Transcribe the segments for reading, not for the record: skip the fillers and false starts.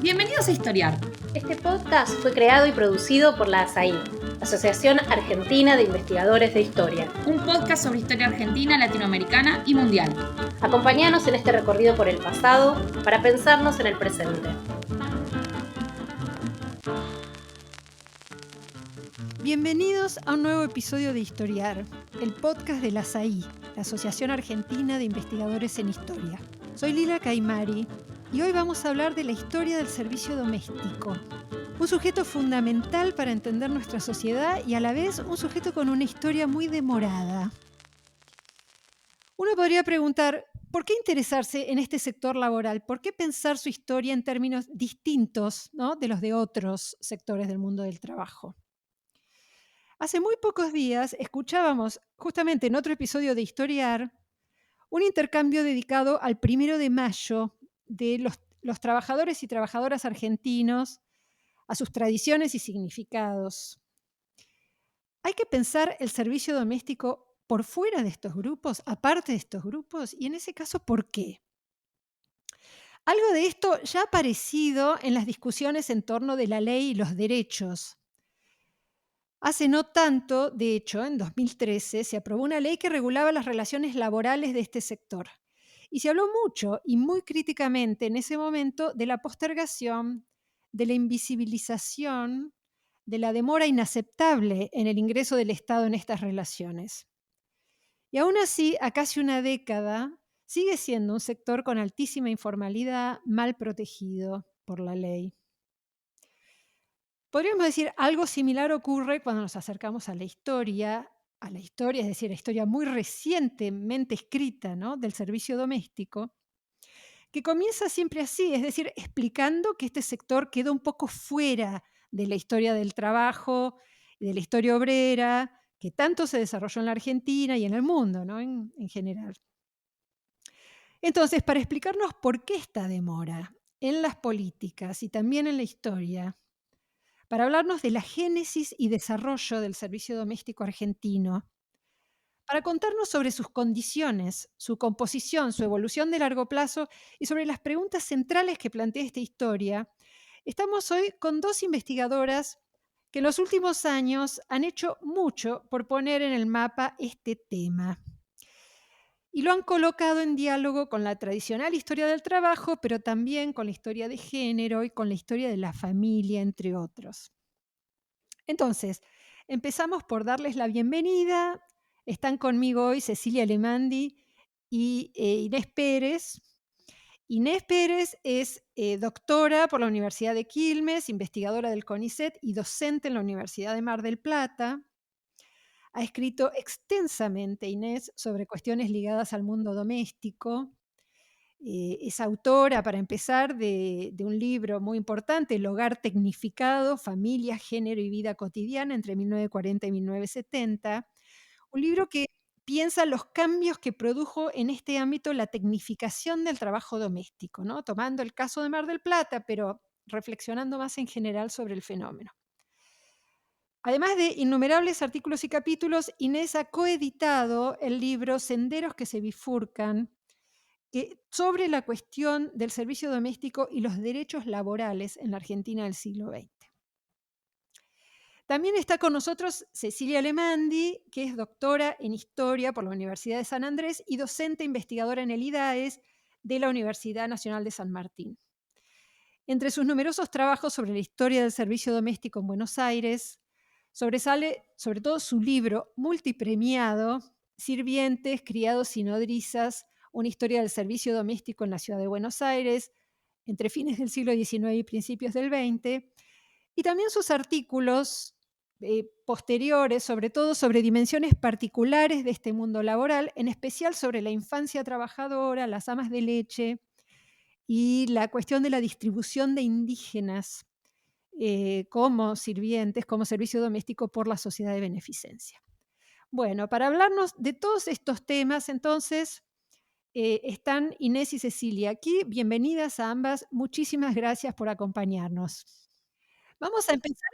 Bienvenidos a Historiar. Este podcast fue creado y producido por la ASAI, Asociación Argentina de Investigadores de Historia. Un podcast sobre historia argentina, latinoamericana y mundial. Acompáñanos en este recorrido por el pasado para pensarnos en el presente. Bienvenidos a un nuevo episodio de Historiar, el podcast de la ASAI, la Asociación Argentina de Investigadores en Historia. Soy Lila Caimari y hoy vamos a hablar de la historia del servicio doméstico, un sujeto fundamental para entender nuestra sociedad y a la vez un sujeto con una historia muy demorada. Uno podría preguntar, ¿por qué interesarse en este sector laboral? ¿Por qué pensar su historia en términos distintos, ¿no?, de los de otros sectores del mundo del trabajo? Hace muy pocos días escuchábamos, justamente en otro episodio de Historiar, un intercambio dedicado al 1 de mayo de los trabajadores y trabajadoras argentinos, a sus tradiciones y significados. Hay que pensar el servicio doméstico por fuera de estos grupos, aparte de estos grupos, y en ese caso, ¿por qué? Algo de esto ya ha aparecido en las discusiones en torno de la ley y los derechos. Hace no tanto, de hecho, en 2013, se aprobó una ley que regulaba las relaciones laborales de este sector. Y se habló mucho y muy críticamente en ese momento de la postergación, de la invisibilización, de la demora inaceptable en el ingreso del Estado en estas relaciones. Y aún así, a casi una década, sigue siendo un sector con altísima informalidad, mal protegido por la ley. Podríamos decir, algo similar ocurre cuando nos acercamos a la historia, es decir, la historia muy recientemente escrita, ¿no?, del servicio doméstico, que comienza siempre así, es decir, explicando que este sector quedó un poco fuera de la historia del trabajo, de la historia obrera, que tanto se desarrolló en la Argentina y en el mundo, ¿no?, en general. Entonces, para explicarnos por qué esta demora en las políticas y también en la historia, para hablarnos de la génesis y desarrollo del servicio doméstico argentino, para contarnos sobre sus condiciones, su composición, su evolución de largo plazo y sobre las preguntas centrales que plantea esta historia, estamos hoy con dos investigadoras que en los últimos años han hecho mucho por poner en el mapa este tema. Y lo han colocado en diálogo con la tradicional historia del trabajo, pero también con la historia de género y con la historia de la familia, entre otros. Entonces, empezamos por darles la bienvenida. Están conmigo hoy Cecilia Alemandi y Inés Pérez. Inés Pérez es doctora por la Universidad de Quilmes, investigadora del CONICET y docente en la Universidad de Mar del Plata. Ha escrito extensamente, Inés, sobre cuestiones ligadas al mundo doméstico. Es autora, para empezar, de un libro muy importante, El hogar tecnificado, familia, género y vida cotidiana, entre 1940 y 1970. Un libro que piensa los cambios que produjo en este ámbito la tecnificación del trabajo doméstico, ¿no?, tomando el caso de Mar del Plata, pero reflexionando más en general sobre el fenómeno. Además de innumerables artículos y capítulos, Inés ha coeditado el libro Senderos que se bifurcan, sobre la cuestión del servicio doméstico y los derechos laborales en la Argentina del siglo XX. También está con nosotros Cecilia Alemandi, que es doctora en Historia por la Universidad de San Andrés y docente investigadora en el IDAES de la Universidad Nacional de San Martín. Entre sus numerosos trabajos sobre la historia del servicio doméstico en Buenos Aires, sobresale sobre todo su libro multipremiado, Sirvientes, criados y nodrizas, una historia del servicio doméstico en la ciudad de Buenos Aires, entre fines del siglo XIX y principios del XX, y también sus artículos posteriores, sobre todo sobre dimensiones particulares de este mundo laboral, en especial sobre la infancia trabajadora, las amas de leche y la cuestión de la distribución de indígenas como sirvientes, como servicio doméstico por la sociedad de beneficencia. Bueno, para hablarnos de todos estos temas, entonces, están Inés y Cecilia aquí. Bienvenidas a ambas. Muchísimas gracias por acompañarnos. Vamos a empezar,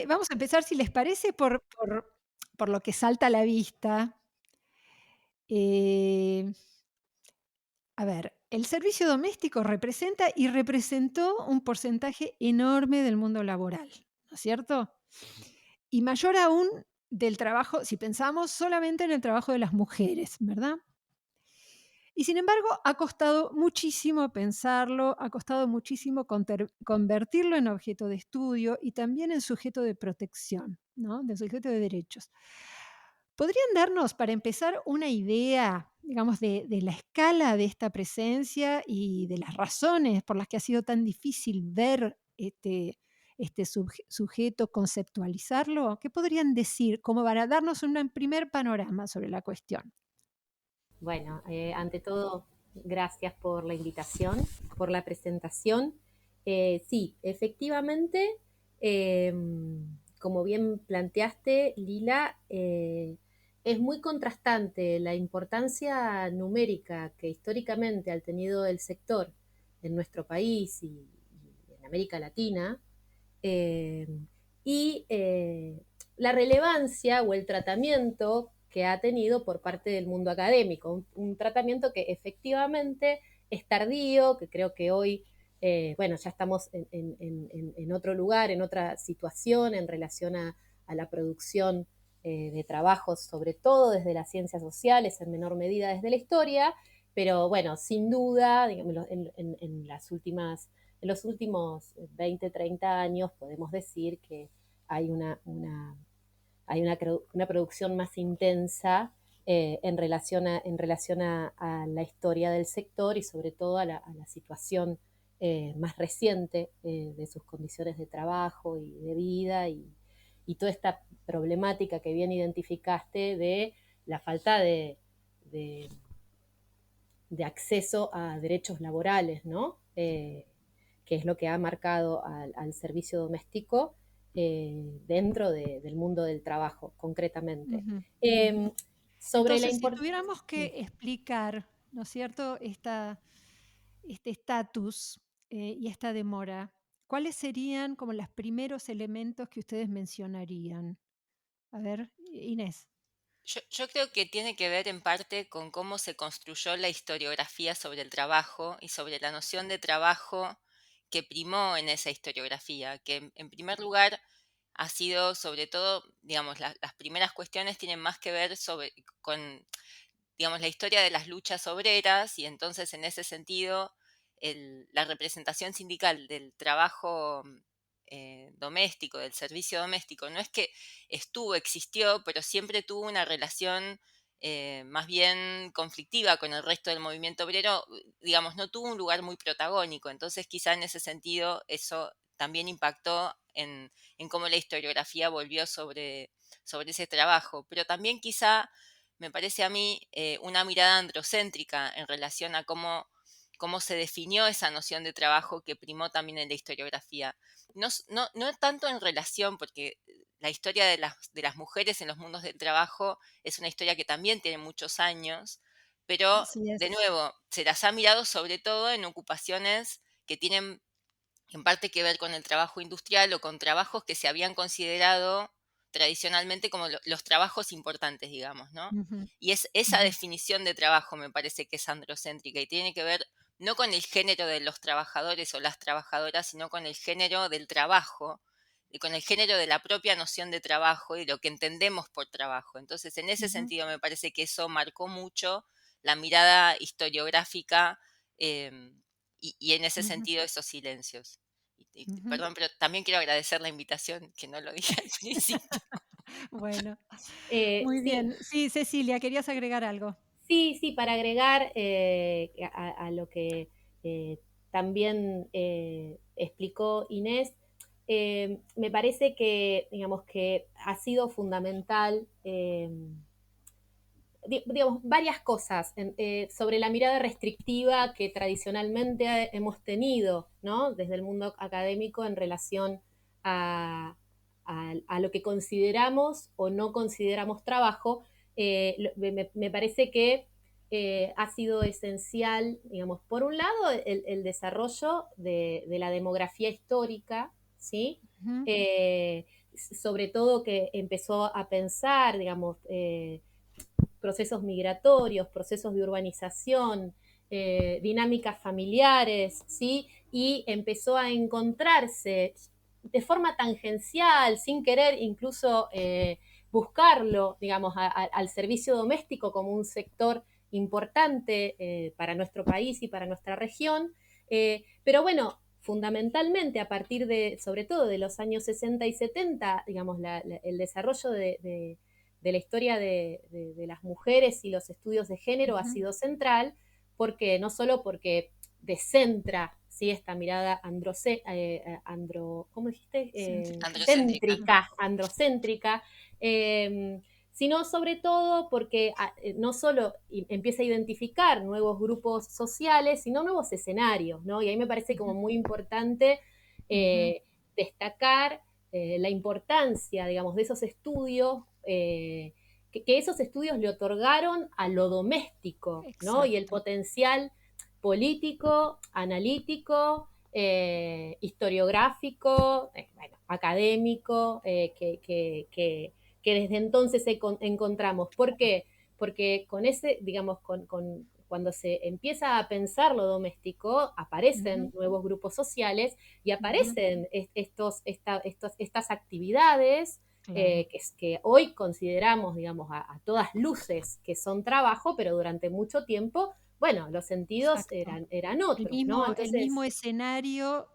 vamos a empezar, si les parece, por lo que salta a la vista. A ver, el servicio doméstico representa y representó un porcentaje enorme del mundo laboral, ¿no es cierto? Y mayor aún del trabajo, si pensamos solamente en el trabajo de las mujeres, ¿verdad? Y sin embargo, ha costado muchísimo pensarlo, ha costado muchísimo convertirlo en objeto de estudio y también en sujeto de protección, ¿no? De sujeto de derechos. ¿Podrían darnos, para empezar, una idea, digamos, de la escala de esta presencia y de las razones por las que ha sido tan difícil ver este sujeto, conceptualizarlo? ¿Qué podrían decir como para darnos un primer panorama sobre la cuestión? Bueno, ante todo, gracias por la invitación, por la presentación. Sí, efectivamente, eh, como bien planteaste, Lila, es muy contrastante la importancia numérica que históricamente ha tenido el sector en nuestro país y en América Latina, eh, y la relevancia o el tratamiento que ha tenido por parte del mundo académico, un tratamiento que efectivamente es tardío, que creo que hoy, bueno, ya estamos en otro lugar, en otra situación en relación a la producción de trabajos, sobre todo desde las ciencias sociales, en menor medida desde la historia, pero bueno, sin duda, digamos, en los últimos 20, 30 años podemos decir que hay una producción más intensa en relación a la historia del sector y sobre todo a la situación más reciente de sus condiciones de trabajo y de vida y toda esta problemática que bien identificaste de la falta de, de acceso a derechos laborales, ¿no? Que es lo que ha marcado al servicio doméstico dentro del mundo del trabajo, concretamente. Ujú, ujú. Eh, sobre la Entonces, si importancia... tuviéramos que explicar, ¿no es cierto?, este estatus y esta demora, ¿cuáles serían como los primeros elementos que ustedes mencionarían? A ver, Inés. Yo creo que tiene que ver en parte con cómo se construyó la historiografía sobre el trabajo y sobre la noción de trabajo que primó en esa historiografía, que en primer lugar ha sido sobre todo, digamos, las primeras cuestiones tienen más que ver con, digamos, la historia de las luchas obreras y entonces en ese sentido la representación sindical del trabajo doméstico, del servicio doméstico, no es que existió, pero siempre tuvo una relación más bien conflictiva con el resto del movimiento obrero, digamos, no tuvo un lugar muy protagónico, entonces quizá en ese sentido eso también impactó en cómo la historiografía volvió sobre ese trabajo, pero también quizá me parece a mí una mirada androcéntrica en relación a cómo se definió esa noción de trabajo que primó también en la historiografía. No tanto en relación, porque la historia de las mujeres en los mundos del trabajo es una historia que también tiene muchos años, pero Así de es. nuevo, se las ha mirado sobre todo en ocupaciones que tienen en parte que ver con el trabajo industrial o con trabajos que se habían considerado tradicionalmente como los trabajos importantes, digamos, ¿no? Ujú, Y esa ujú, definición de trabajo me parece que es androcéntrica y tiene que ver no con el género de los trabajadores o las trabajadoras, sino con el género del trabajo y con el género de la propia noción de trabajo y lo que entendemos por trabajo. Entonces, en ese ujú, sentido, me parece que eso marcó mucho la mirada historiográfica y en ese ujú, sentido esos silencios. ujú. Perdón, pero también quiero agradecer la invitación, que no lo dije al principio. Bueno, muy Sí, bien. Sí, Cecilia, ¿querías agregar algo? sí, sí, para agregar a lo que también explicó Inés, me parece que, digamos, que ha sido fundamental, digamos, varias cosas sobre la mirada restrictiva que tradicionalmente hemos tenido, ¿no? Desde el mundo académico en relación a lo que consideramos o no consideramos trabajo. Me parece que ha sido esencial, digamos, por un lado, el desarrollo de la demografía histórica, ¿sí? Ujú, Sobre todo que empezó a pensar, digamos, procesos migratorios, procesos de urbanización, dinámicas familiares, ¿sí? Y empezó a encontrarse de forma tangencial, sin querer incluso buscarlo, digamos, al servicio doméstico como un sector importante para nuestro país y para nuestra región. Pero bueno, fundamentalmente a partir de, sobre todo de los años 60 y 70, digamos, el desarrollo de la historia de las mujeres y los estudios de género ha sido central, porque no solo porque descentra, ¿sí?, esta mirada ¿cómo dijiste? Androcéntrica, sino sobre todo porque no solo empieza a identificar nuevos grupos sociales, sino nuevos escenarios, ¿no? Y ahí me parece como muy importante destacar la importancia, digamos, de esos estudios, que esos estudios le otorgaron a lo doméstico, ¿no? Y el potencial político, analítico, historiográfico, bueno, académico, que desde entonces encontramos. ¿Por qué? Porque con ese, digamos, cuando se empieza a pensar lo doméstico, aparecen nuevos grupos sociales y aparecen estas actividades que hoy consideramos, digamos, a todas luces que son trabajo, pero durante mucho tiempo, bueno, los sentidos eran otros, ¿no? Entonces, el mismo escenario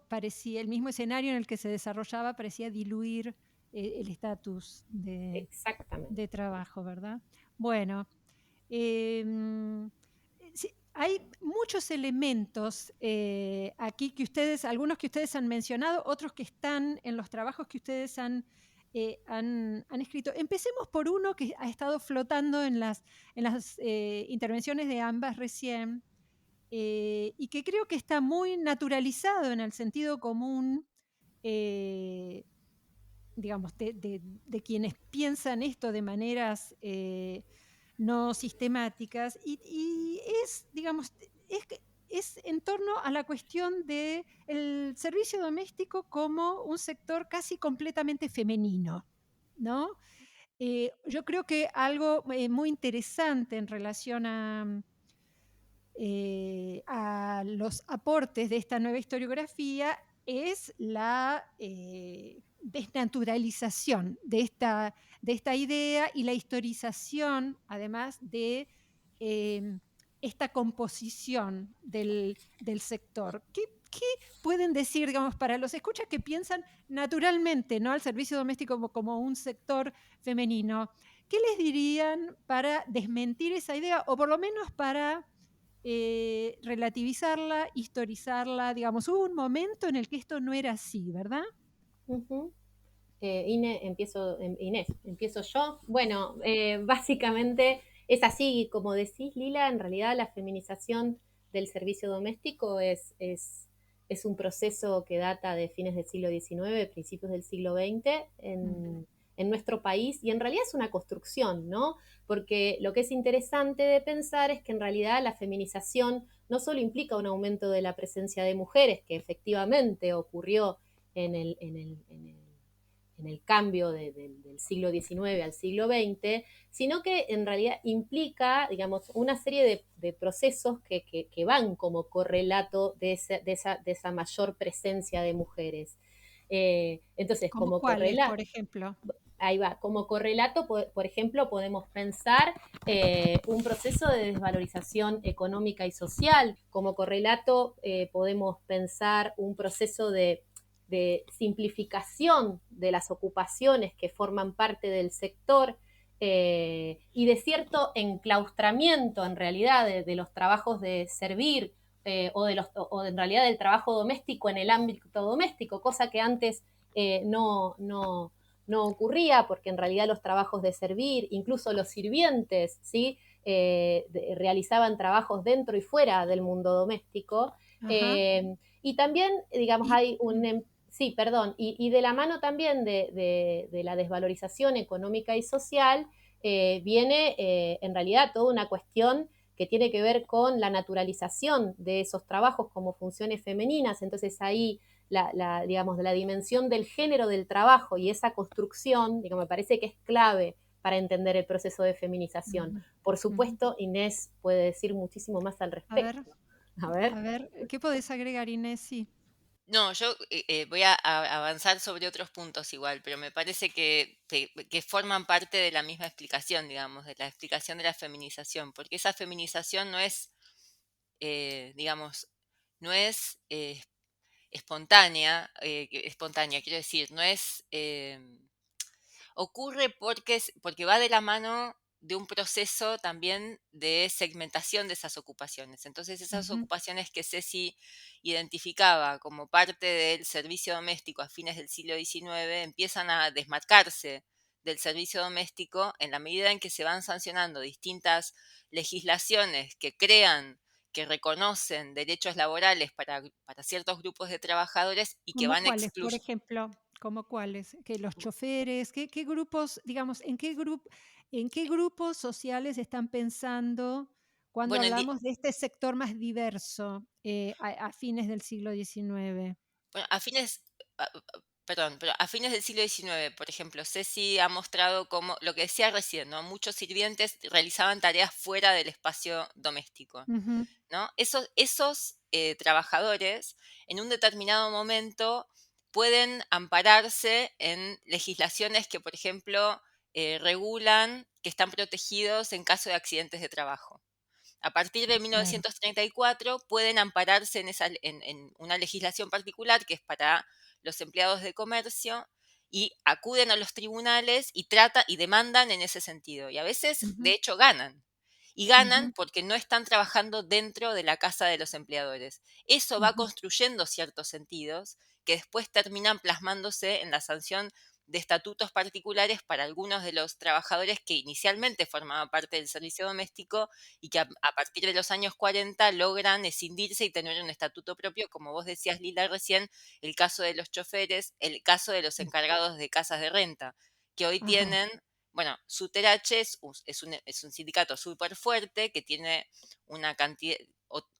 en el que se desarrollaba parecía diluir el estatus de trabajo, ¿verdad? Bueno, sí, hay muchos elementos aquí algunos que ustedes han mencionado, otros que están en los trabajos que ustedes han escrito. Empecemos por uno que ha estado flotando en las intervenciones de ambas recién, y que creo que está muy naturalizado en el sentido común, digamos, de quienes piensan esto de maneras no sistemáticas, y es, digamos, es en torno a la cuestión del servicio doméstico como un sector casi completamente femenino, ¿no? Yo creo que algo muy interesante en relación a los aportes de esta nueva historiografía es la desnaturalización de esta idea y la historización, además de esta composición del sector. ¿Qué pueden decir, digamos, para los escuchas que piensan naturalmente, ¿no?, al servicio doméstico como un sector femenino? ¿Qué les dirían para desmentir esa idea, o por lo menos para relativizarla, historizarla? Digamos, hubo un momento en el que esto no era así, ¿verdad? Inés, empiezo yo. Bueno, básicamente es así, como decís, Lila, en realidad la feminización del servicio doméstico es un proceso que data de fines del siglo XIX, principios del siglo XX en nuestro país, y en realidad es una construcción, ¿no? Porque lo que es interesante de pensar es que en realidad la feminización no solo implica un aumento de la presencia de mujeres, que efectivamente ocurrió en el cambio del siglo XIX al siglo XX, sino que en realidad implica, digamos, una serie de procesos que van como correlato de esa mayor presencia de mujeres. Entonces, como correlato, por ejemplo. Ahí va, como correlato, por ejemplo, podemos pensar un proceso de desvalorización económica y social. Como correlato podemos pensar un proceso de simplificación de las ocupaciones que forman parte del sector y de cierto enclaustramiento en realidad de los trabajos de servir o en realidad del trabajo doméstico en el ámbito doméstico, cosa que antes no ocurría, porque en realidad los trabajos de servir, incluso los sirvientes, ¿sí?, realizaban trabajos dentro y fuera del mundo doméstico. Y también, digamos, hay un... Sí, perdón, y de la mano también de la desvalorización económica y social viene en realidad toda una cuestión que tiene que ver con la naturalización de esos trabajos como funciones femeninas. Entonces ahí digamos, la dimensión del género del trabajo y esa construcción, digamos, me parece que es clave para entender el proceso de feminización. Por supuesto, Inés puede decir muchísimo más al respecto. A ver. A ver, ¿qué podés agregar, Inés? Sí. No, yo voy a avanzar sobre otros puntos igual, pero me parece que forman parte de la misma explicación, digamos, de la explicación de la feminización, porque esa feminización no es, digamos, no es espontánea, quiero decir, no es, ocurre porque va de la mano de un proceso también de segmentación de esas ocupaciones. Entonces, esas Ujú, ocupaciones que Ceci identificaba como parte del servicio doméstico a fines del siglo XIX empiezan a desmarcarse del servicio doméstico en la medida en que se van sancionando distintas legislaciones que crean, que reconocen derechos laborales para ciertos grupos de trabajadores y que ¿cómo van cuáles, por excluyendo. ejemplo? ¿Cómo cuáles? Que los choferes, ¿qué grupos, digamos, en qué grupos sociales están pensando cuando Bueno, hablamos de este sector más diverso a fines del siglo XIX? bueno, perdón, pero a fines del siglo XIX, por ejemplo, Ceci ha mostrado cómo, lo que decía recién, ¿no? Muchos sirvientes realizaban tareas fuera del espacio doméstico, Ujú, ¿no? Esos trabajadores, en un determinado momento, pueden ampararse en legislaciones que, por ejemplo, regulan que están protegidos en caso de accidentes de trabajo. A partir de claro. 1934 pueden ampararse en una legislación particular que es para los empleados de comercio y acuden a los tribunales y demandan en ese sentido. Y a veces, de Ujú, hecho, ganan. Y ganan ujú, porque no están trabajando dentro de la casa de los empleadores. Eso va ujú, construyendo ciertos sentidos que después terminan plasmándose en la sanción de estatutos particulares para algunos de los trabajadores que inicialmente formaban parte del servicio doméstico y que a partir de los años 40 logran escindirse y tener un estatuto propio, como vos decías, Lila, recién, el caso de los choferes, el caso de los sí. encargados de casas de renta, que hoy Ajá. tienen, bueno, Suterache es un sindicato súper fuerte que tiene una cantidad,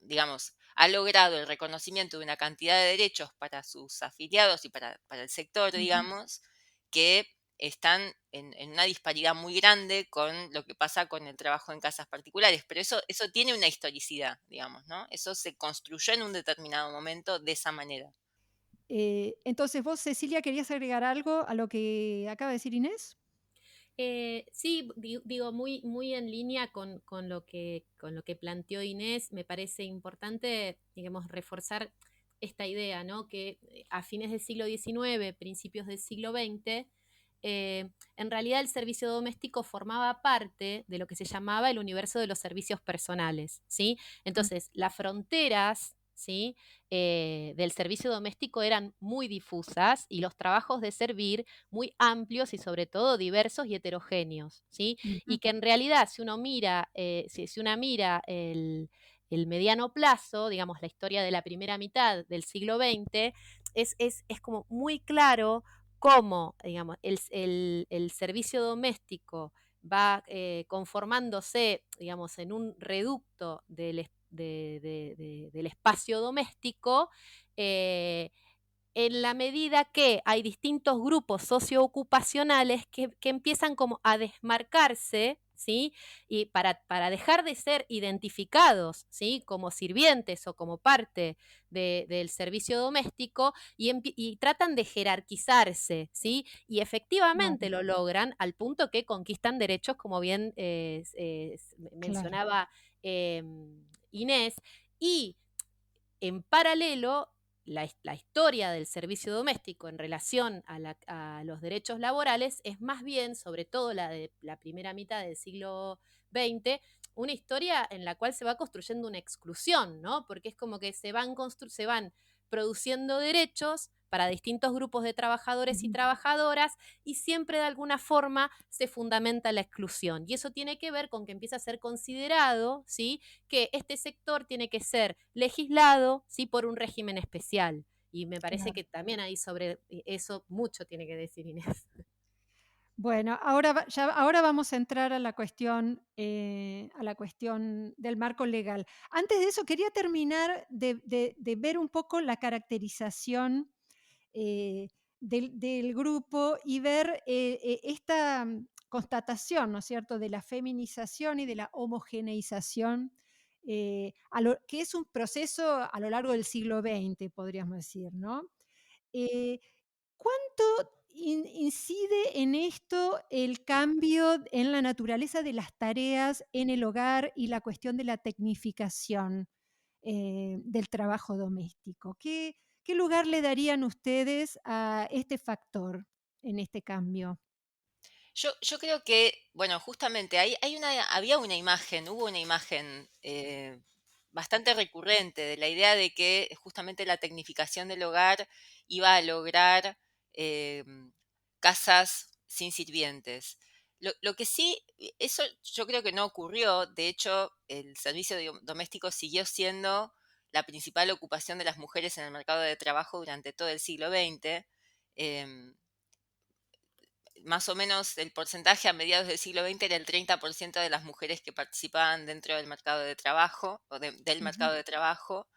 digamos, ha logrado el reconocimiento de una cantidad de derechos para sus afiliados y para el sector, Ujú. digamos, que están en una disparidad muy grande con lo que pasa con el trabajo en casas particulares, pero eso tiene una historicidad, digamos, ¿no? Eso se construyó en un determinado momento de esa manera. Entonces vos, Cecilia, ¿querías agregar algo a lo que acaba de decir Inés? Sí, digo, muy, muy en línea con lo que planteó Inés, me parece importante, digamos, reforzar esta idea, ¿no? Que a fines del siglo XIX, principios del siglo XX, en realidad el servicio doméstico formaba parte de lo que se llamaba el universo de los servicios personales, ¿sí? Mm, Entonces, las fronteras, ¿sí? Del servicio doméstico eran muy difusas y los trabajos de servir muy amplios y sobre todo diversos y heterogéneos, ¿sí? ujú, Y que en realidad si uno mira, si una mira el mediano plazo, digamos la historia de la primera mitad del siglo XX, es como muy claro cómo, digamos, el servicio doméstico va conformándose, digamos, en un reducto del espacio doméstico, eh, en la medida que hay distintos grupos socioocupacionales que empiezan como a desmarcarse, ¿sí? Y para dejar de ser identificados, ¿sí? Como sirvientes o como parte del servicio doméstico y tratan de jerarquizarse, ¿sí? Y efectivamente claro, lo logran al punto que conquistan derechos, como bien claro. mencionaba eh, Inés, y en paralelo, la historia del servicio doméstico en relación a los derechos laborales es más bien, sobre todo la de la primera mitad del siglo XX, una historia en la cual se va construyendo una exclusión, ¿no? Porque es como que se van produciendo derechos para distintos grupos de trabajadores y Ujú, trabajadoras y siempre de alguna forma se fundamenta la exclusión. Y eso tiene que ver con que empieza a ser considerado, ¿sí? Que este sector tiene que ser legislado, ¿sí? Por un régimen especial. Y me parece claro. que también ahí sobre eso mucho tiene que decir Inés. Bueno, ahora vamos a entrar a la cuestión del marco legal. Antes de eso, quería terminar de ver un poco la caracterización eh, del grupo y ver esta constatación, ¿no es cierto?, de la feminización y de la homogeneización que es un proceso a lo largo del siglo XX, podríamos decir, ¿no? Eh, ¿Cuánto incide en esto el cambio en la naturaleza de las tareas en el hogar y la cuestión de la tecnificación del trabajo doméstico? ¿Qué lugar le darían ustedes a este factor en este cambio? Yo creo que, bueno, justamente había una imagen, hubo una imagen bastante recurrente de la idea de que justamente la tecnificación del hogar iba a lograr eh, casas sin sirvientes. Lo que sí, eso yo creo que no ocurrió. De hecho, el servicio doméstico siguió siendo la principal ocupación de las mujeres en el mercado de trabajo durante todo el siglo XX. em, Más o menos el porcentaje a mediados del siglo XX era el 30% de las mujeres que participaban dentro del mercado de trabajo o del Ujú. mercado de trabajo,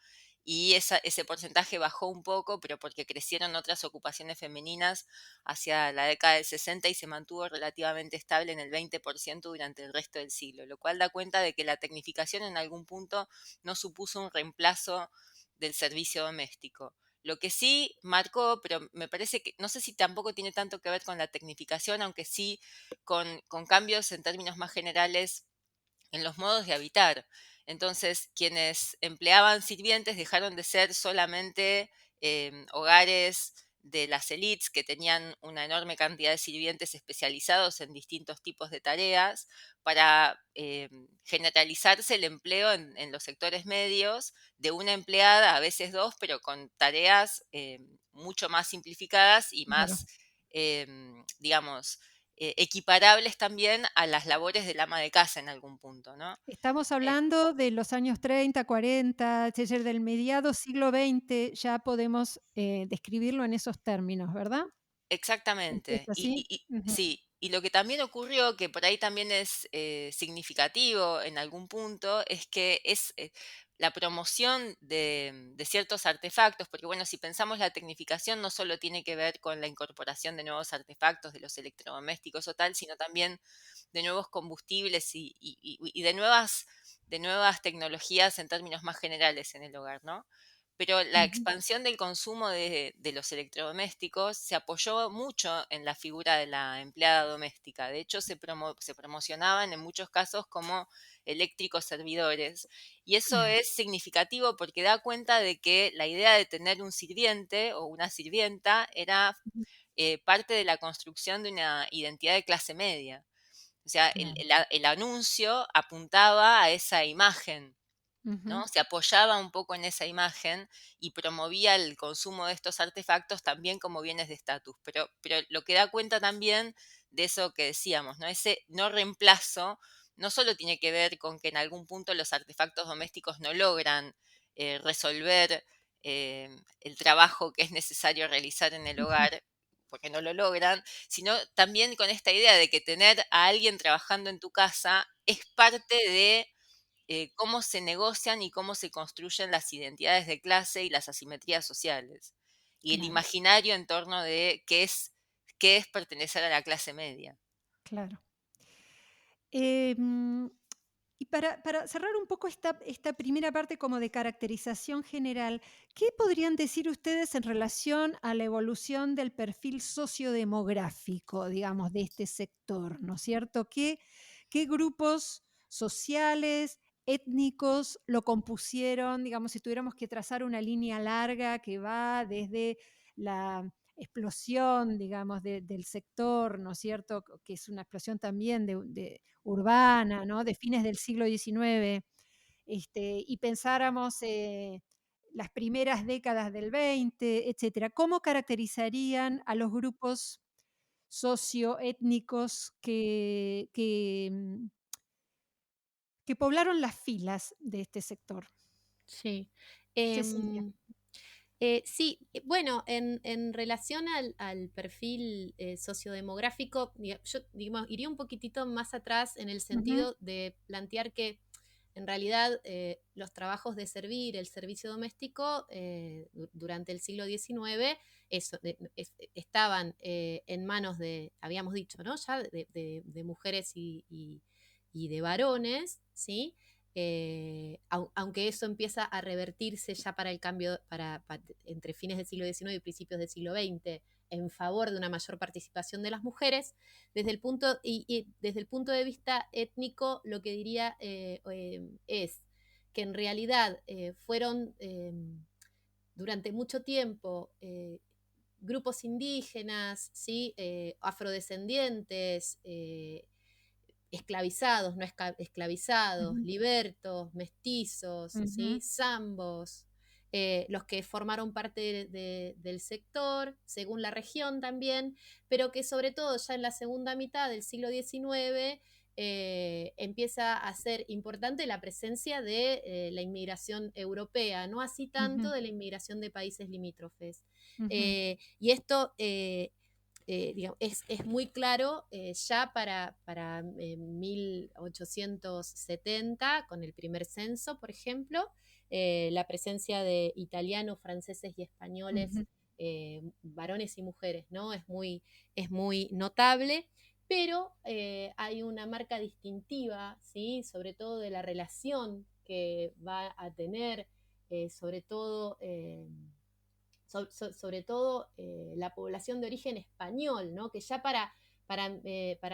y ese porcentaje bajó un poco, pero porque crecieron otras ocupaciones femeninas hacia la década del 60 y se mantuvo relativamente estable en el 20% durante el resto del siglo, lo cual da cuenta de que la tecnificación en algún punto no supuso un reemplazo del servicio doméstico. Lo que sí marcó, pero me parece que, no sé si tampoco tiene tanto que ver con la tecnificación, aunque sí con cambios en términos más generales en los modos de habitar. Entonces, quienes empleaban sirvientes dejaron de ser solamente hogares de las élites que tenían una enorme cantidad de sirvientes especializados en distintos tipos de tareas para generalizarse el empleo en los sectores medios de una empleada, a veces dos, pero con tareas mucho más simplificadas y Claro. más, digamos, equiparables también a las labores del ama de casa en algún punto, ¿no? Estamos Eh, hablando de los años 30, 40, es decir, del mediado siglo XX, ya podemos describirlo en esos términos, ¿verdad? ¿Es Exactamente. así? Ujú, Sí, y lo que también ocurrió, que por ahí también es significativo en algún punto, es que es la promoción de ciertos artefactos, porque bueno, si pensamos la tecnificación no solo tiene que ver con la incorporación de nuevos artefactos de los electrodomésticos o tal, sino también de nuevos combustibles y de nuevas tecnologías en términos más generales en el hogar, ¿no? Pero la ujú, expansión del consumo de los electrodomésticos se apoyó mucho en la figura de la empleada doméstica. De hecho, se promocionaban en muchos casos como eléctricos servidores. Y eso claro, es significativo porque da cuenta de que la idea de tener un sirviente o una sirvienta era ujú, parte de la construcción de una identidad de clase media. O sea, claro, el anuncio apuntaba a esa imagen, ujú, ¿no? Se apoyaba un poco en esa imagen y promovía el consumo de estos artefactos también como bienes de estatus. Pero lo que da cuenta también de eso que decíamos, ¿no? Ese no reemplazo no solo tiene que ver con que en algún punto los artefactos domésticos no logran resolver el trabajo que es necesario realizar en el ujú, hogar, porque no lo logran, sino también con esta idea de que tener a alguien trabajando en tu casa es parte de cómo se negocian y cómo se construyen las identidades de clase y las asimetrías sociales. Y el claro, imaginario en torno de qué es pertenecer a la clase media. claro. Em, y para cerrar un poco esta primera parte como de caracterización general, ¿qué podrían decir ustedes en relación a la evolución del perfil sociodemográfico, digamos, de este sector? ¿No es cierto? ¿Qué grupos sociales, étnicos lo compusieron? Digamos, si tuviéramos que trazar una línea larga que va desde la explosión, digamos, del sector, ¿no es cierto? Que es una explosión también urbana, ¿no? De fines del siglo XIX, y pensáramos las primeras décadas del XX, etcétera. ¿Cómo caracterizarían a los grupos socioétnicos que poblaron las filas de este sector? Sí. Cecilia. Em, sí, bueno, en relación al perfil sociodemográfico, yo digamos, iría un poquitito más atrás en el Ujú, sentido de plantear que en realidad los trabajos de servir, el servicio doméstico, durante el siglo XIX, estaban en manos de, habíamos dicho, ¿no? Ya de mujeres y de varones, ¿sí? aunque eso empieza a revertirse ya para el cambio, entre fines del siglo XIX y principios del siglo XX, en favor de una mayor participación de las mujeres, desde el punto de vista étnico, lo que diría es que en realidad fueron durante mucho tiempo grupos indígenas, ¿sí? Afrodescendientes, esclavizados, no esclavizados, libertos, mestizos, ¿sí? Zambos, los que formaron parte del sector, según la región también, pero que sobre todo ya en la segunda mitad del siglo XIX empieza a ser importante la presencia de la inmigración europea, no así tanto de la inmigración de países limítrofes. Y esto digamos, es muy claro ya para 1870, con el primer censo, por ejemplo, la presencia de italianos, franceses y españoles, varones y mujeres, ¿no? Es muy notable, pero hay una marca distintiva, ¿sí? Sobre todo de la relación que va a tener, sobre todo la población de origen español, ¿no? Que ya para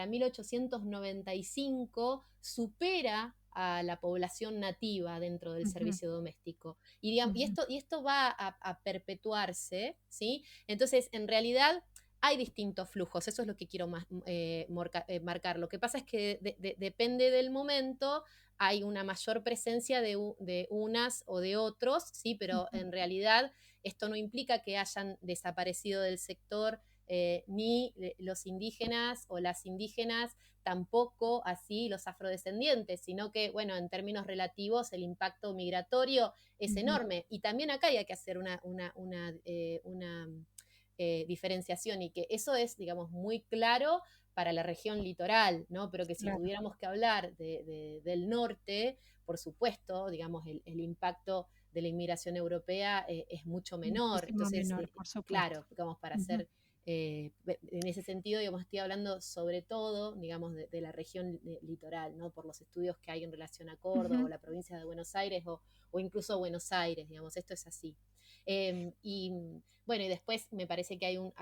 1895 supera a la población nativa dentro del servicio doméstico. Y esto va a perpetuarse, ¿sí? Entonces, en realidad, hay distintos flujos, eso es lo que quiero marcar. Lo que pasa es que depende del momento, hay una mayor presencia de unas o de otros, ¿sí? Pero en realidad esto no implica que hayan desaparecido del sector ni los indígenas o las indígenas, tampoco así los afrodescendientes, sino que, bueno, en términos relativos el impacto migratorio es enorme. Y también acá hay que hacer una diferenciación, y que eso es, digamos, muy claro para la región litoral, ¿no? Pero que si tuviéramos que hablar del norte, por supuesto, digamos, el impacto de la inmigración europea es mucho menor. Entonces, claro, digamos, para hacer, en ese sentido, digamos, estoy hablando sobre todo, digamos, de la región litoral, ¿no? Por los estudios que hay en relación a Córdoba o la provincia de Buenos Aires o incluso Buenos Aires, digamos, esto es así. Y bueno, y después me parece que hay un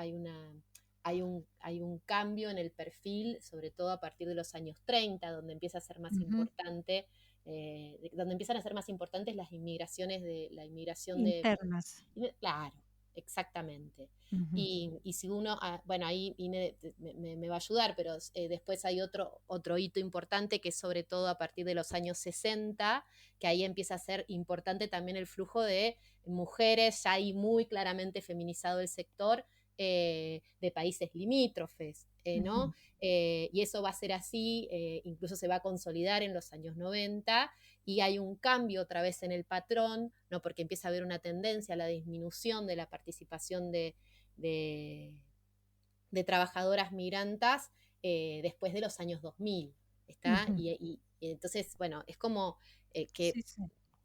cambio en el perfil, sobre todo a partir de los años 30, donde empieza a ser más importante, donde empiezan a ser más importantes las inmigraciones internas. Claro, exactamente. Y si uno, bueno, ahí Inés me va a ayudar, pero después hay otro hito importante, que es sobre todo a partir de los años 60, que ahí empieza a ser importante también el flujo de mujeres, ya ahí muy claramente feminizado el sector, de países limítrofes, ¿no? Y eso va a ser así, incluso se va a consolidar en los años 90, y hay un cambio otra vez en el patrón, ¿no? Porque empieza a haber una tendencia a la disminución de la participación de trabajadoras migrantas después de los años 2000, ¿está? Y entonces, bueno, es como que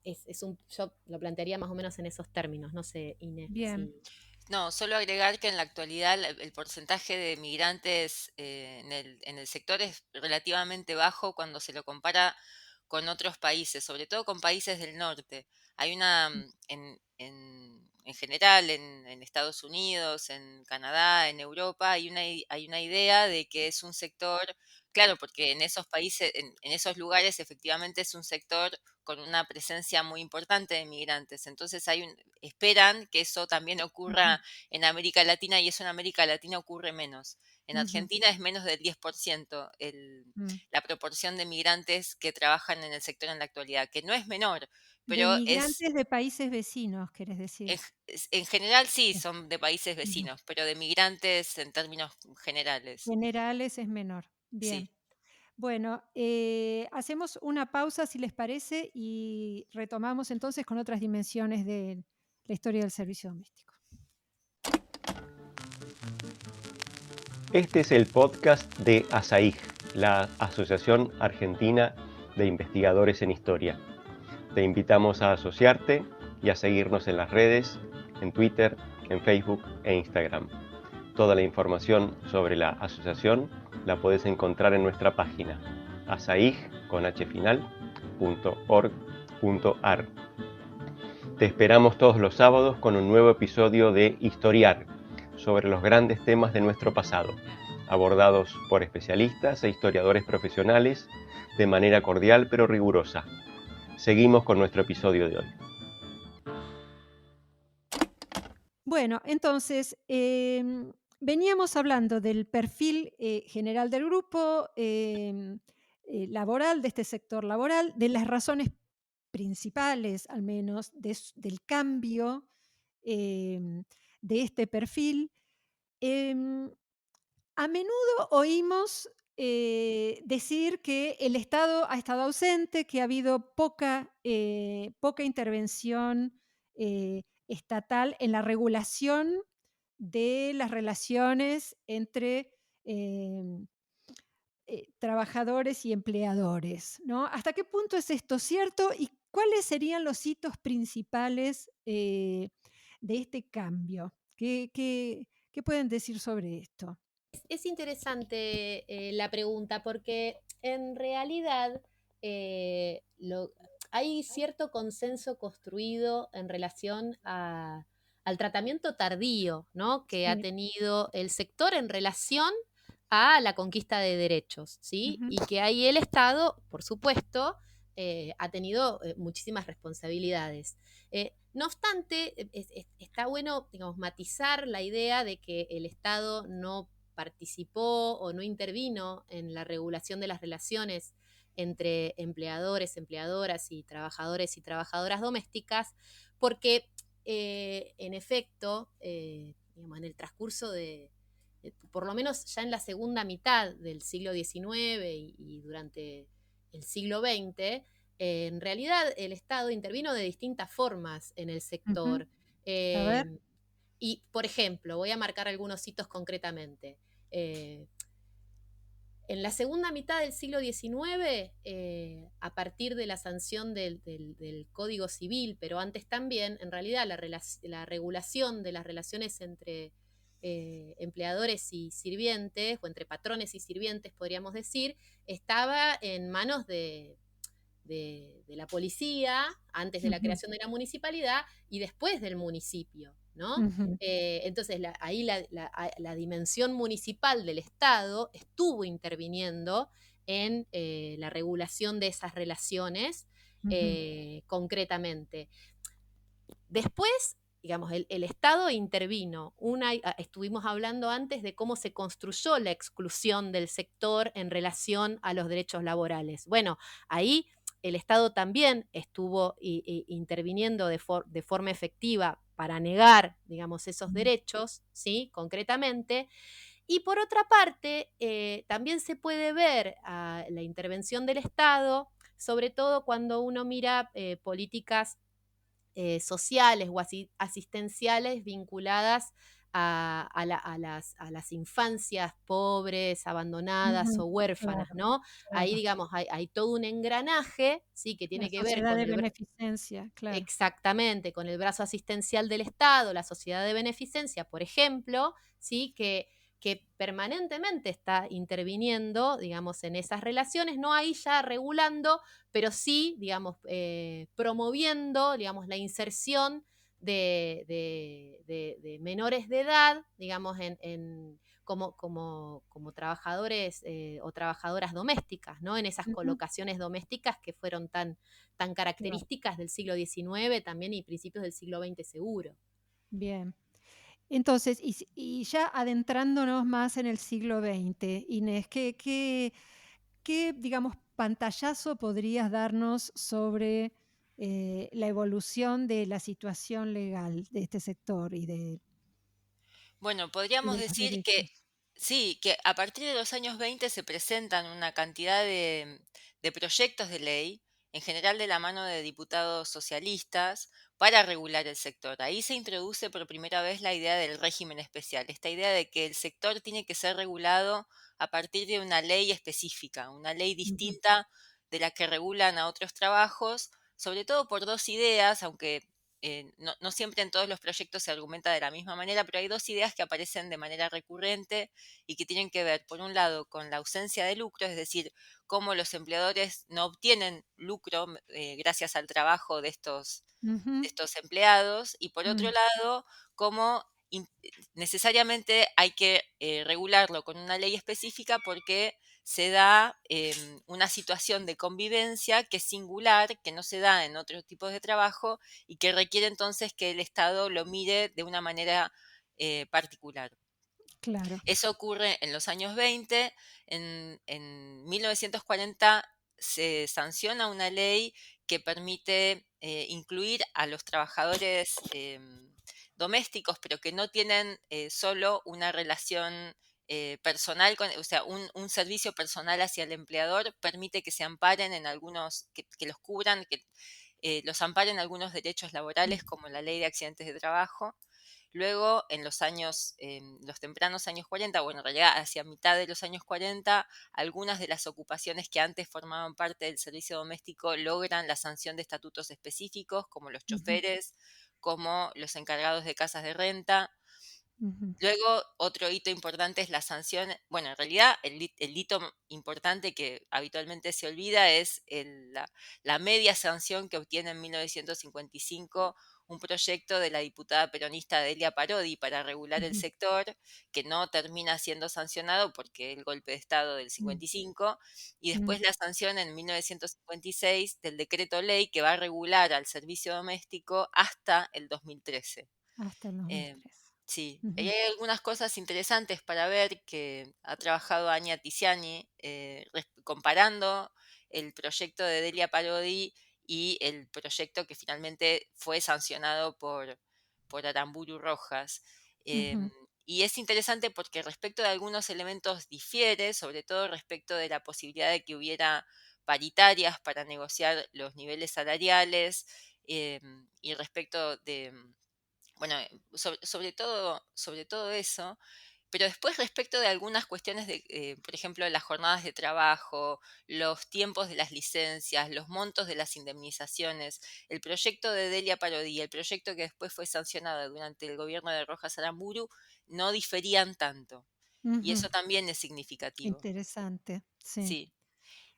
yo lo plantearía más o menos en esos términos, no sé, Inés. Bien. No, solo agregar que en la actualidad el porcentaje de migrantes en el sector es relativamente bajo cuando se lo compara con otros países, sobre todo con países del norte. Hay en general, en Estados Unidos, en Canadá, en Europa, hay una idea de que es un sector, claro, porque en esos países, en esos lugares, efectivamente es un sector con una presencia muy importante de migrantes. Entonces esperan que eso también ocurra en América Latina, y eso en América Latina ocurre menos. En Argentina es menos del 10% la proporción de migrantes que trabajan en el sector en la actualidad, que no es menor, pero de migrantes de países vecinos, querés decir. en general sí son de países vecinos, pero de migrantes en términos generales. Generales es menor. Bien. Sí. Bueno, hacemos una pausa, si les parece, y retomamos entonces con otras dimensiones de la historia del servicio doméstico. Este es el podcast de ASAIG, la Asociación Argentina de Investigadores en Historia. Te invitamos a asociarte y a seguirnos en las redes, en Twitter, en Facebook e Instagram. Toda la información sobre la asociación la puedes encontrar en nuestra página asaig.org. historiar.org.ar. Te esperamos todos los sábados con un nuevo episodio de Historiar, sobre los grandes temas de nuestro pasado, abordados por especialistas e historiadores profesionales de manera cordial pero rigurosa. Seguimos con nuestro episodio de hoy. Bueno, entonces, veníamos hablando del perfil general del grupo laboral, de este sector laboral, de las razones principales, al menos, del cambio de este perfil. A menudo oímos decir que el Estado ha estado ausente, que ha habido poca intervención estatal en la regulación de las relaciones entre trabajadores y empleadores, ¿no? ¿Hasta qué punto es esto cierto y cuáles serían los hitos principales de este cambio? ¿Qué pueden decir sobre esto? Es interesante la pregunta porque en realidad hay cierto consenso construido en relación al tratamiento tardío, ¿no?, que ha Sí. tenido el sector en relación a la conquista de derechos, ¿sí? Ujú. Y que ahí el Estado, por supuesto, ha tenido muchísimas responsabilidades. No obstante, está bueno, digamos, matizar la idea de que el Estado no participó o no intervino en la regulación de las relaciones entre empleadores, empleadoras y trabajadoras domésticas, porque en efecto, digamos, en el transcurso por lo menos ya en la segunda mitad del siglo XIX y durante el siglo XX, en realidad el Estado intervino de distintas formas en el sector. Ujú. A ver. Y, por ejemplo, voy a marcar algunos hitos concretamente. En la segunda mitad del siglo XIX, a partir de la sanción del Código Civil, pero antes también, en realidad la regulación de las relaciones entre empleadores y sirvientes, o entre patrones y sirvientes, podríamos decir, estaba en manos de la policía, antes de la creación de la municipalidad y después del municipio, ¿no? Ujú. Entonces, ahí la dimensión municipal del Estado estuvo interviniendo en la regulación de esas relaciones concretamente. Después, digamos, el Estado intervino. Estuvimos hablando antes de cómo se construyó la exclusión del sector en relación a los derechos laborales. Bueno, ahí el Estado también estuvo interviniendo de forma efectiva para negar, digamos, esos derechos, ¿sí?, concretamente. Y por otra parte, también se puede ver la intervención del Estado, sobre todo cuando uno mira políticas sociales o asistenciales vinculadas a las infancias pobres, abandonadas Ujú. o huérfanas, Claro, ¿no? Ahí, claro. digamos, hay todo un engranaje, ¿sí?, que La tiene que ver sociedad con de beneficencia, claro. exactamente, con el brazo asistencial del Estado, la sociedad de beneficencia, por ejemplo, ¿sí?, que permanentemente está interviniendo, digamos, en esas relaciones, no ahí ya regulando, pero sí, digamos, promoviendo, digamos, la inserción de menores de edad, digamos, como trabajadores o trabajadoras domésticas, ¿no?, en esas Ujú. colocaciones domésticas que fueron tan Claro. características del siglo XIX también y principios del siglo XX seguro. Bien. Entonces, y ya adentrándonos más en el siglo XX, Inés, ¿qué, digamos, pantallazo podrías darnos sobre la evolución de la situación legal de este sector Bueno, y podríamos de los decir que derechos? sí, que a partir de los años 20 se presentan una cantidad de proyectos de ley, en general de la mano de diputados socialistas, para regular el sector. Ahí se introduce por primera vez la idea del régimen especial, esta idea de que el sector tiene que ser regulado a partir de una ley específica, una ley Ujú. distinta de la que regulan a otros trabajos, sobre todo por dos ideas, aunque no siempre en todos los proyectos se argumenta de la misma manera, pero hay dos ideas que aparecen de manera recurrente y que tienen que ver, por un lado, con la ausencia de lucro, es decir, cómo los empleadores no obtienen lucro gracias al trabajo de Ujú, estos empleados, y por otro mm, lado, cómo necesariamente hay que regularlo con una ley específica porque se da una situación de convivencia que es singular, que no se da en otros tipos de trabajo y que requiere entonces que el Estado lo mire de una manera particular. claro. Eso ocurre en los años 20. En 1940 se sanciona una ley que permite incluir a los trabajadores domésticos, pero que no tienen solo una relación personal, o sea, un servicio personal hacia el empleador, permite que se amparen en algunos, que los cubran, que los amparen algunos derechos Mm, laborales, como la ley de accidentes de trabajo. Luego, los tempranos años 40, bueno, en realidad hacia mitad de los años 40, algunas de las ocupaciones que antes formaban parte del servicio doméstico logran la sanción de estatutos específicos, como los ujú, choferes, como los encargados de casas de renta. ujú, Luego, otro hito importante es la sanción. Bueno, en realidad, el hito importante que habitualmente se olvida es la media sanción que obtiene en 1955 un proyecto de la diputada peronista Delia Parodi para regular el ujú, sector, que no termina siendo sancionado porque el golpe de Estado del mm, 55, y mm, después la sanción en 1956 del decreto ley que va a regular al servicio doméstico hasta el 2013. hasta el Eh, 2003. sí, y Ujú, hay algunas cosas interesantes para ver que ha trabajado Ania Tiziani, comparando el proyecto de Delia Parodi y el proyecto que finalmente fue sancionado por Aramburu Rojas. Em, ujú, y es interesante porque respecto de algunos elementos difiere, sobre todo respecto de la posibilidad de que hubiera paritarias para negociar los niveles salariales, y respecto de, bueno, sobre todo eso, pero después respecto de algunas cuestiones de, por ejemplo, las jornadas de trabajo, los tiempos de las licencias, los montos de las indemnizaciones, el proyecto de Delia Parodi, el proyecto que después fue sancionado durante el gobierno de Rojas Aramburu, no diferían tanto. Y ujú. eso también es significativo. Interesante, sí. Sí.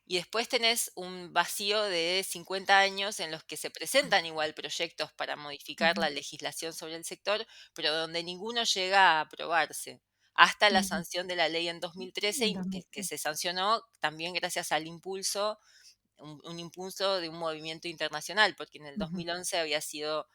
Y después tenés un vacío de 50 años en los que se presentan igual proyectos para modificar Ujú, la legislación sobre el sector, pero donde ninguno llega a aprobarse, hasta la ujú. sanción de la ley en 2013, En que se 2013. sancionó también gracias al impulso, un impulso de un movimiento internacional, porque en el Ujú, 2011 había sido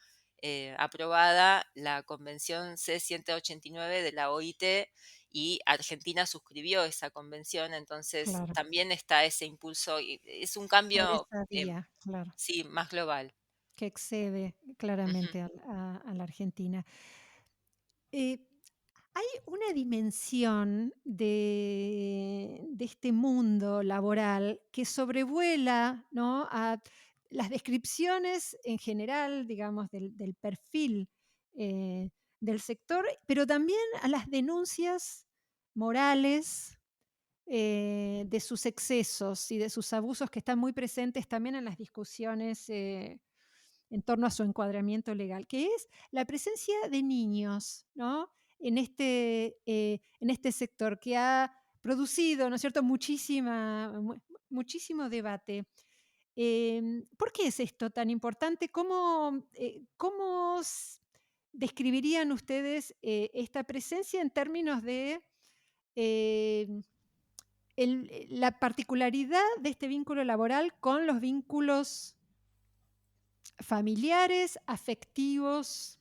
aprobada la Convención C-189 de la OIT y Argentina suscribió esa convención, entonces claro. también está ese impulso, y es un Por cambio, esa vía, claro, sí, más global. que excede Ujú, claramente a la Argentina. Eh, Hay una dimensión de este mundo laboral que sobrevuela, ¿no?, a las descripciones en general, digamos, del perfil eh, del sector, pero también a las denuncias morales de sus excesos y de sus abusos que están muy presentes también en las discusiones en torno a su encuadramiento legal, que es la presencia de niños, ¿no?, en este sector que ha producido, ¿no es cierto?, muchísimo debate. ¿Por qué es esto tan importante? ¿Cómo describirían ustedes esta presencia en términos de em, la particularidad de este vínculo laboral con los vínculos familiares, afectivos,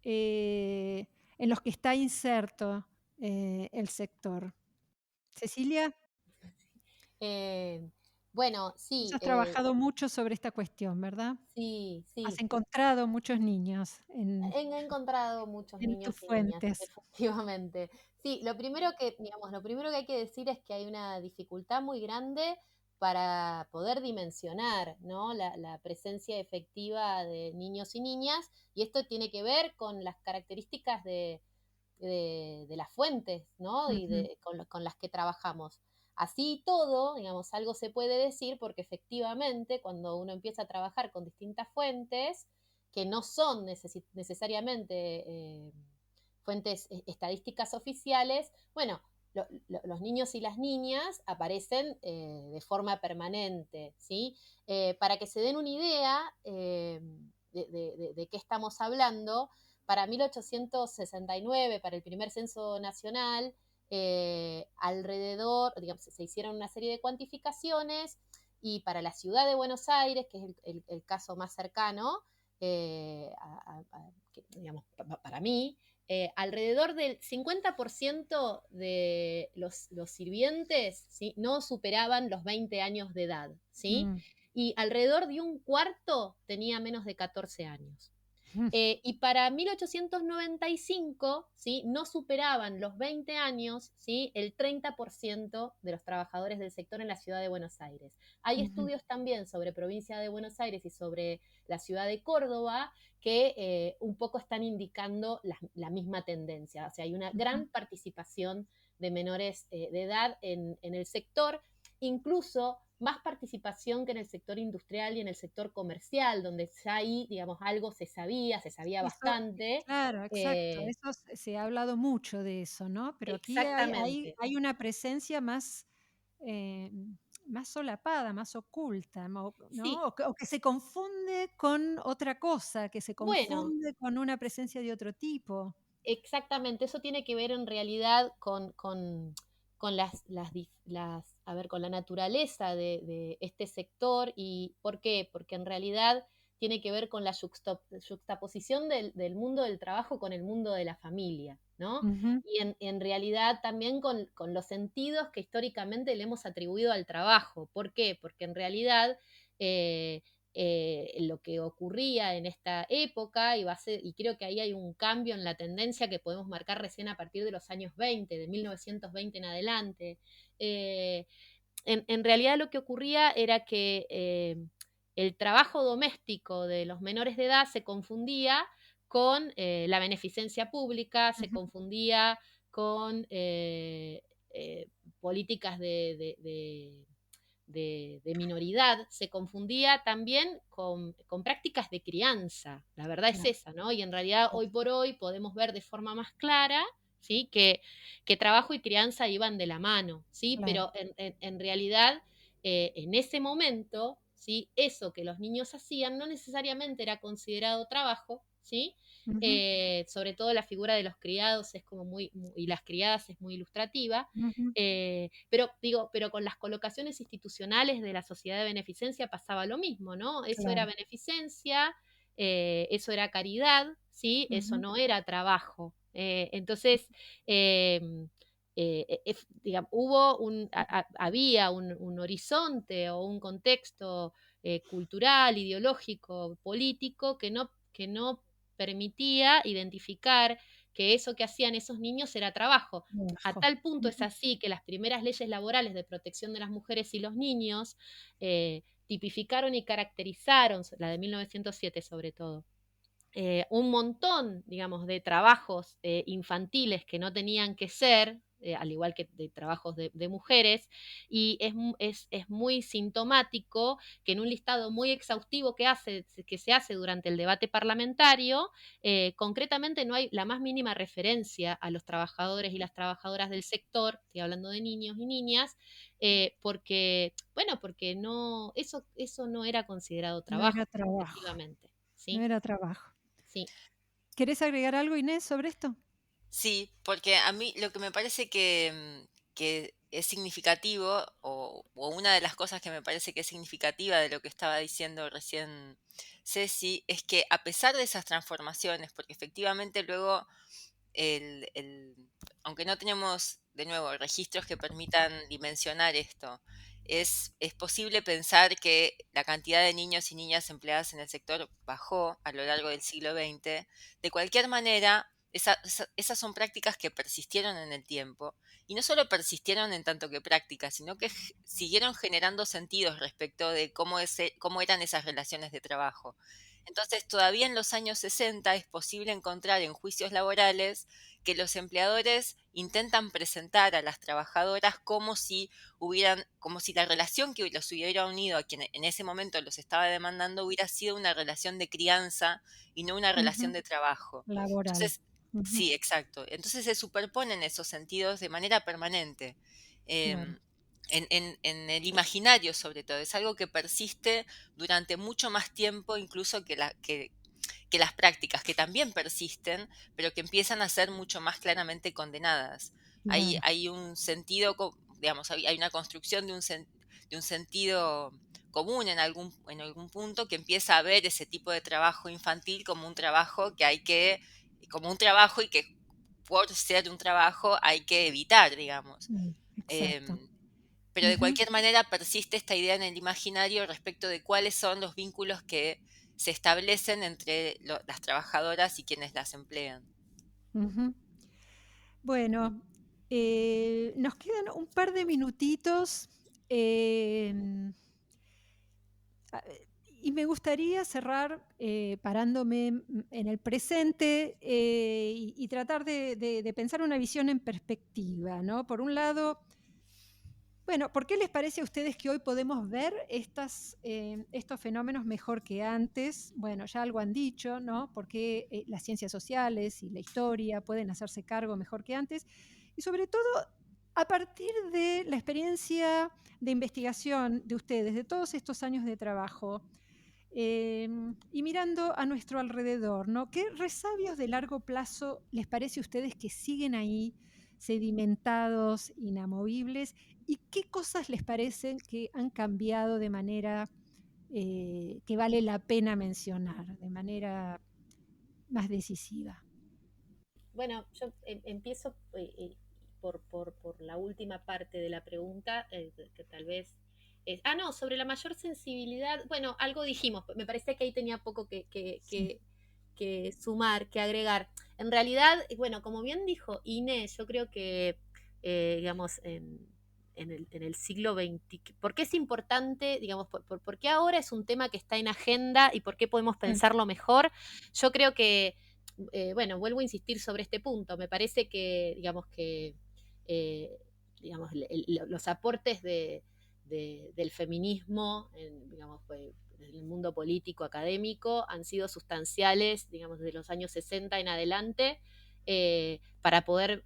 eh, en los que está inserto el sector? Cecilia, Eh, bueno, vos sí, has trabajado mucho sobre esta cuestión, ¿verdad? sí, Has sí. encontrado muchos niños He encontrado muchos en tus niños y niñas, fuentes. efectivamente. Sí, lo primero que hay que decir es que hay una dificultad muy grande para poder dimensionar, ¿no?, la presencia efectiva de niños y niñas, y esto tiene que ver con las características de las fuentes, ¿no?, y Ujú, con las que trabajamos. Así y todo, digamos, algo se puede decir porque efectivamente cuando uno empieza a trabajar con distintas fuentes, que no son necesariamente fuentes estadísticas oficiales, bueno, los niños y las niñas aparecen de forma permanente, ¿sí? Para que se den una idea de qué estamos hablando, para 1869, para el primer censo nacional, alrededor, digamos, se hicieron una serie de cuantificaciones y para la ciudad de Buenos Aires, que es el caso más cercano, digamos, para mí, alrededor del 50% de los sirvientes, ¿sí?, no superaban los 20 años de edad, ¿sí? Y alrededor de un cuarto tenía menos de 14 años. Y para 1895, ¿sí?, no superaban los 20 años, ¿sí?, el 30% de los trabajadores del sector en la ciudad de Buenos Aires. Hay estudios también sobre provincia de Buenos Aires y sobre la ciudad de Córdoba que un poco están indicando la misma tendencia. O sea, hay una gran participación de menores de edad en el sector, incluso más participación que en el sector industrial y en el sector comercial, donde ya ahí, digamos, algo se sabía Eso, bastante. claro, exacto. Eso se ha hablado mucho de eso, ¿no? Pero aquí Exactamente. hay una presencia más, más solapada, más oculta, ¿no? Sí, O que se confunde con otra cosa, que se bueno, confunde con una presencia de otro tipo. exactamente, eso tiene que ver en realidad con a ver, con la naturaleza de este sector. ¿Y por qué? Porque en realidad tiene que ver con la juxtaposición del mundo del trabajo con el mundo de la familia, ¿no? Ujú. Y en realidad también con los sentidos que históricamente le hemos atribuido al trabajo. ¿Por qué? Porque en realidad eh, lo que ocurría en esta época, y creo que ahí hay un cambio en la tendencia que podemos marcar recién a partir de los años 20, de 1920 en adelante. En realidad lo que ocurría era que el trabajo doméstico de los menores de edad se confundía con la beneficencia pública, se Ujú. confundía con políticas de minoridad, se confundía también con prácticas de crianza. La verdad es Claro, esa, ¿no? Y en realidad claro, hoy por hoy podemos ver de forma más clara, ¿sí?, que trabajo y crianza iban de la mano, ¿sí? claro. Pero en realidad, en ese momento, ¿sí?, eso que los niños hacían no necesariamente era considerado trabajo, ¿sí? Ujú, Sobre todo la figura de los criados es como y las criadas es muy ilustrativa. ujú. Pero con las colocaciones institucionales de la sociedad de beneficencia pasaba lo mismo, ¿no? Eso era Claro. beneficencia, eso era caridad, ¿sí? Eso Ujú, no era trabajo. Entonces, eh, digamos, había un horizonte o un contexto cultural, ideológico, político que no permitía identificar que eso que hacían esos niños era trabajo. A trabajo. tal punto es Ujú. así que las primeras leyes laborales de protección de las mujeres y los niños tipificaron y caracterizaron, la de 1907 sobre todo, un montón, digamos, de trabajos infantiles que no tenían que ser, al igual que de trabajos de mujeres, y es muy sintomático que en un listado muy exhaustivo que se hace durante el debate parlamentario, concretamente no hay la más mínima referencia a los trabajadores y las trabajadoras del sector, estoy hablando de niños y niñas, porque no, eso no era considerado No era trabajo, trabajo, efectivamente, no ¿sí? era trabajo. Sí. ¿Querés agregar algo, Inés, sobre esto? Sí, porque a mí lo que me parece que es significativo, o una de las cosas que me parece que es significativa de lo que estaba diciendo recién Ceci, es que a pesar de esas transformaciones, porque efectivamente luego el, el- aunque no tenemos, de nuevo, registros que permitan dimensionar esto, es posible pensar que la cantidad de niños y niñas empleadas en el sector bajó a lo largo del siglo XX. De cualquier manera, esas son prácticas que persistieron en el tiempo, y no solo persistieron en tanto que prácticas, sino que siguieron generando sentidos respecto de cómo eran esas relaciones de trabajo. Entonces, todavía en los años 60 es posible encontrar en juicios laborales que los empleadores intentan presentar a las trabajadoras como si la relación que los hubiera unido a quien en ese momento los estaba demandando hubiera sido una relación de crianza y no una relación Ujú. de trabajo. Laboral. Entonces, Ujú. sí, exacto. Entonces se superponen esos sentidos de manera permanente. Claro. em, en el imaginario sobre todo, es algo que persiste durante mucho más tiempo incluso que las prácticas, que también persisten, pero que empiezan a ser mucho más claramente condenadas. Claro. Hay un sentido, digamos, hay una construcción de un sentido común en algún punto que empieza a ver ese tipo de trabajo infantil como un trabajo como un trabajo y que por ser un trabajo hay que evitar, digamos. Exacto. Em, pero de Ujú. cualquier manera persiste esta idea en el imaginario respecto de cuáles son los vínculos que se establecen entre las trabajadoras y quienes las emplean. Ujú. Bueno, nos quedan un par de minutitos. em, a- y me gustaría cerrar parándome en el presente y tratar de pensar una visión en perspectiva, ¿no? Por un lado, bueno, ¿por qué les parece a ustedes que hoy podemos ver estos fenómenos mejor que antes? Bueno, ya algo han dicho, ¿no? ¿Por qué las ciencias sociales y la historia pueden hacerse cargo mejor que antes? Y sobre todo, a partir de la experiencia de investigación de ustedes, de todos estos años de trabajo, y mirando a nuestro alrededor, ¿no? ¿Qué resabios de largo plazo les parece a ustedes que siguen ahí, sedimentados, inamovibles? ¿Y qué cosas les parecen que han cambiado de manera que vale la pena mencionar, de manera más decisiva? Bueno, yo empiezo por la última parte de la pregunta, que tal vez es... Ah, no, sobre la mayor sensibilidad. Bueno, algo dijimos, me parece que ahí tenía poco Sí. que sumar, que agregar. En realidad, bueno, como bien dijo Inés, yo creo que, digamos, en el siglo XX, ¿por qué es importante, digamos, por qué ahora es un tema que está en agenda y por qué podemos pensarlo mejor? Yo creo que bueno, vuelvo a insistir sobre este punto. Me parece que, eh, los aportes del feminismo en el mundo político, académico, han sido sustanciales, digamos, desde los años 60 en adelante, para poder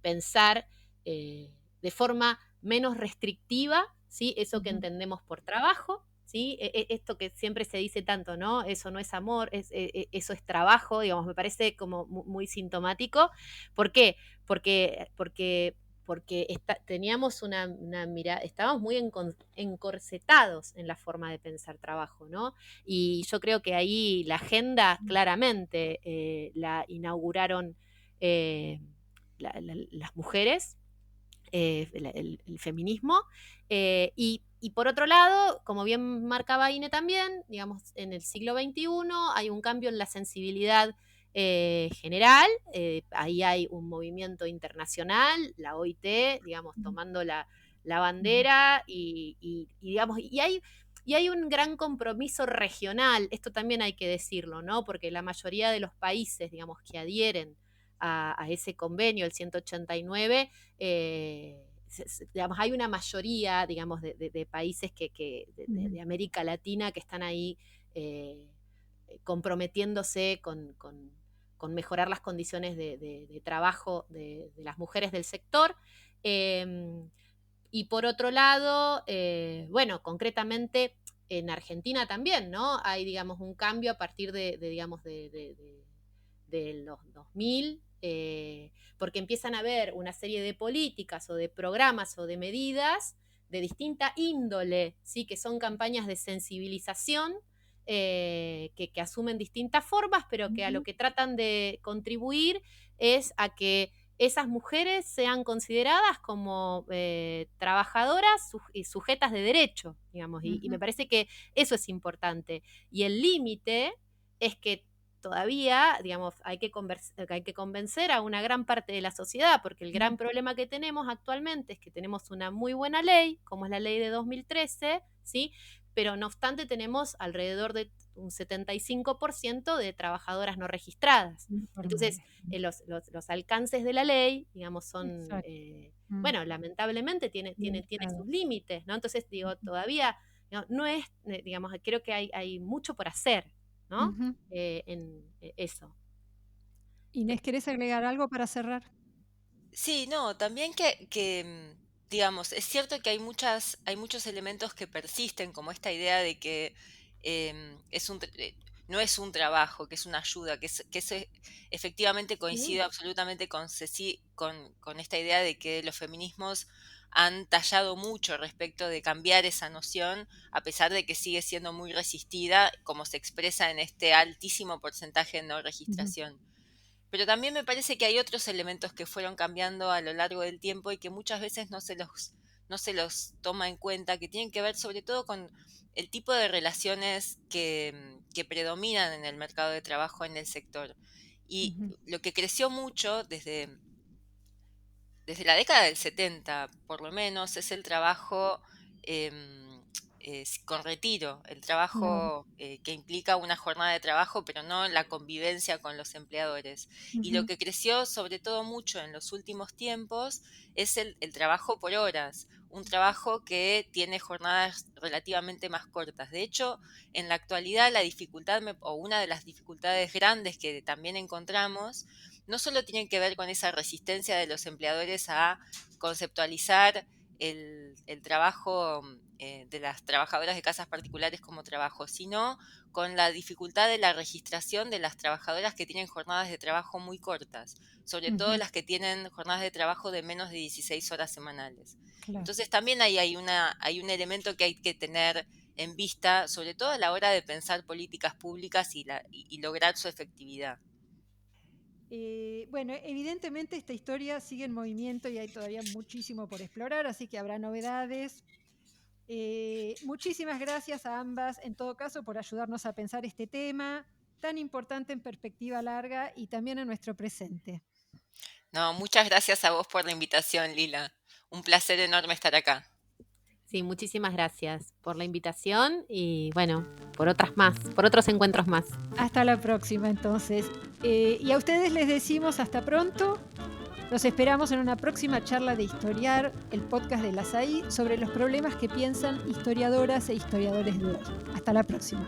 pensar de forma menos restrictiva, ¿sí? Eso que Ujú. entendemos por trabajo, ¿sí? Esto que siempre se dice tanto, ¿no? Eso no es amor, eso es trabajo, digamos, me parece como muy sintomático. ¿Por qué? Porque teníamos una mirada, estábamos muy encorsetados en la forma de pensar trabajo, ¿no? Y yo creo que ahí la agenda claramente la inauguraron las mujeres, el feminismo. Y por otro lado, como bien marcaba Ine también, digamos, en el siglo XXI hay un cambio en la sensibilidad general. Ahí hay un movimiento internacional, la OIT, digamos, tomando la bandera digamos, y hay un gran compromiso regional, esto también hay que decirlo, ¿no? Porque la mayoría de los países, digamos, que adhieren a ese convenio, el 189, digamos, hay una mayoría, digamos, de países de América Latina que están ahí comprometiéndose con mejorar las condiciones de trabajo de las mujeres del sector. Y por otro lado, bueno, concretamente en Argentina también, ¿no? Hay, digamos, un cambio a partir digamos, de los 2000, porque empiezan a haber una serie de políticas o de programas o de medidas de distinta índole, ¿sí? Que son campañas de sensibilización que asumen distintas formas, pero que a lo que tratan de contribuir es a que esas mujeres sean consideradas como trabajadoras y sujetas de derecho, digamos, y me parece que eso es importante. Y el límite es que todavía, digamos, hay que convencer a una gran parte de la sociedad, porque el gran problema que tenemos actualmente es que tenemos una muy buena ley, como es la ley de 2013, ¿sí? pero no obstante tenemos alrededor de un 75% de trabajadoras no registradas. Entonces, los alcances de la ley, digamos, son, bueno, lamentablemente tiene sus límites, ¿no? Entonces, digo, todavía no es, digamos, creo que hay mucho por hacer, ¿no? En eso. Inés, ¿querés agregar algo para cerrar? Sí, no, también digamos, es cierto que hay muchos elementos que persisten, como esta idea de que no es un trabajo, que es una ayuda, efectivamente coincido absolutamente con Ceci, con esta idea de que los feminismos han tallado mucho respecto de cambiar esa noción, a pesar de que sigue siendo muy resistida, como se expresa en este altísimo porcentaje de no registración. Pero también me parece que hay otros elementos que fueron cambiando a lo largo del tiempo y que muchas veces no se los toma en cuenta, que tienen que ver sobre todo con el tipo de relaciones que predominan en el mercado de trabajo en el sector. Y lo que creció mucho desde la década del 70, por lo menos, es el trabajo con retiro, el trabajo que implica una jornada de trabajo, pero no la convivencia con los empleadores. Y lo que creció sobre todo mucho en los últimos tiempos es el trabajo por horas, un trabajo que tiene jornadas relativamente más cortas. De hecho, en la actualidad la dificultad, o una de las dificultades grandes que también encontramos, no solo tienen que ver con esa resistencia de los empleadores a conceptualizar el trabajo de las trabajadoras de casas particulares como trabajo, sino con la dificultad de la registración de las trabajadoras que tienen jornadas de trabajo muy cortas, sobre todo las que tienen jornadas de trabajo de menos de 16 horas semanales. Claro. Entonces también hay un elemento que hay que tener en vista, sobre todo a la hora de pensar políticas públicas y lograr su efectividad. Bueno, evidentemente esta historia sigue en movimiento y hay todavía muchísimo por explorar, así que habrá novedades. Muchísimas gracias a ambas, en todo caso, por ayudarnos a pensar este tema tan importante en perspectiva larga y también en nuestro presente. No, muchas gracias a vos por la invitación, Lila. Un placer enorme estar acá. Sí, muchísimas gracias por la invitación y bueno, por otros encuentros más. Hasta la próxima, entonces. Y a ustedes les decimos hasta pronto. Los esperamos en una próxima charla de Historiar, el podcast de la SAI, sobre los problemas que piensan historiadoras e historiadores de hoy. Hasta la próxima.